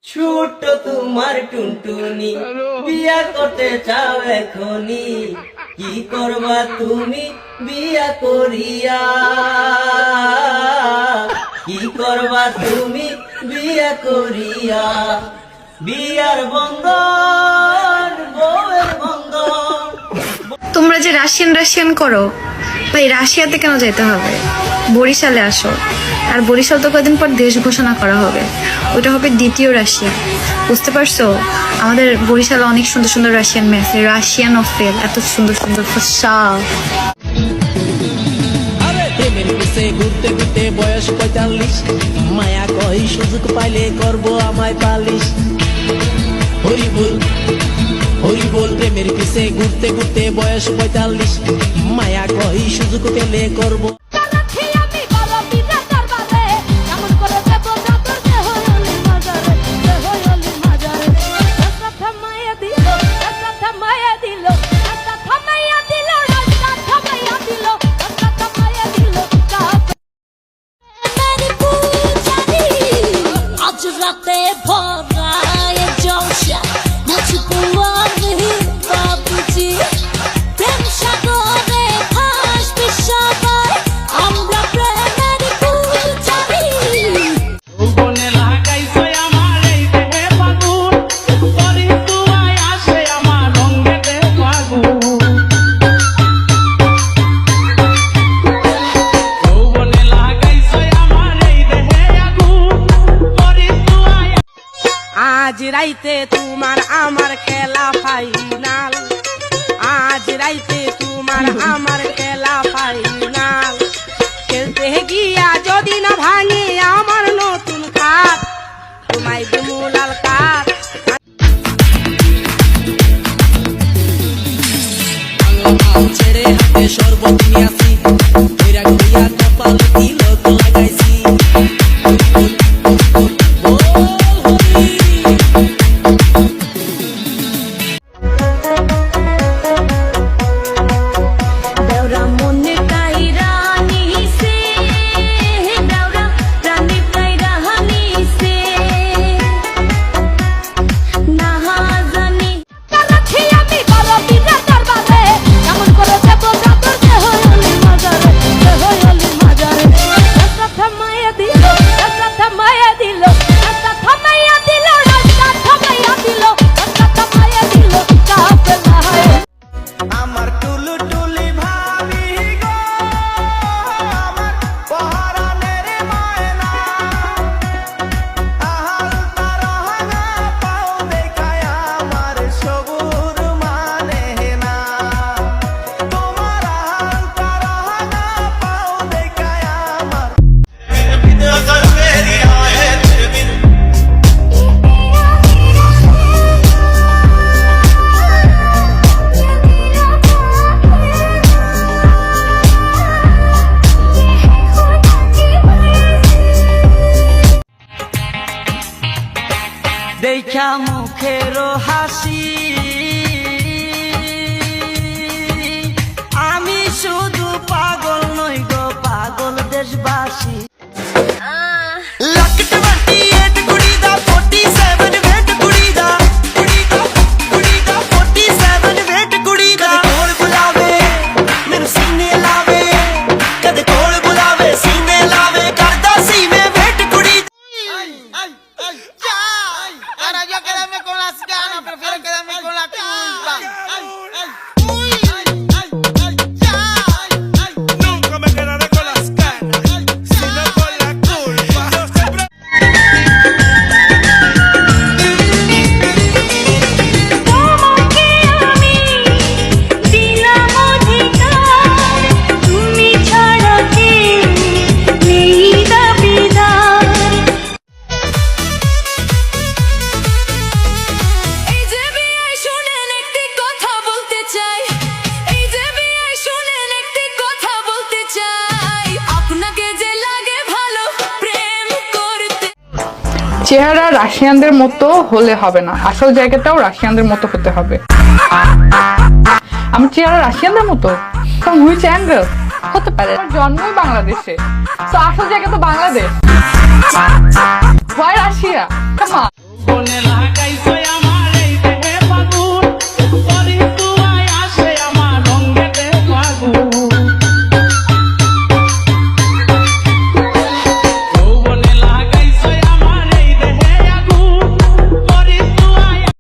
ছোট তোমার টুনটুনি বিয়া করতে চাও এখনি, কি করবা তুমি বিয়া করিয়া, কি করবা তুমি বিয়া করিয়া। বিয়ার বন্ধন বউয়ের বন্ধন। তোমরা যে রাশিয়ান করো ভাই, রাশিয়াতে কেন যেতে হবে? বরিশালে আসো। আর বরিশাল তো কয়েকদিন পর দেশ ঘোষণা করা হবে, ওটা হবে দ্বিতীয় রাশিয়া। বুঝতে পারছো? আমাদের বরিশালে অনেক সুন্দর সুন্দর রাশিয়ান মেয়ে আছে, রাশিয়ান অফেল, এত সুন্দর সুন্দর ফসাল। প্রেমের পিছে ঘুরতে ঘুরতে বয়স 45, মায়া কই সুযোগ পাইলে করবো আমায় পালিশ। হরি বল হরি বল, প্রেমের পিছে ঘুরতে ঘুরতে বয়স 45, মায়া কই সুযোগ পেলে করবো। আজ রাইতে তোমার আমার খেলা ফাইনাল, আজ রাইতে তোমার আমার খেলা ফাইনাল। খেলতে গিয়া যদি না ভাঙে আমার নতুন খাট, তোমায় দুমুলাল কাঠ। ছেড়ে হাতে শরবত নিয়ে আসি, কপাল তিলক লাগাইছি। দেখা মুখের হাসি আমি শুধু পাগল নই গো, পাগল দেশবাসী। চেহারা রাশিয়ানদের মতো হলে হবে না, আসল জায়গাটাও রাশিয়ানদের মতো হতে হবে। আমার চেহারা রাশিয়ানদের মতো? হুইচ অ্যাঙ্গেল হতে পারে? জন্মই বাংলাদেশে, তো আসল জায়গা তো Bangladesh. Why Russia? Come on.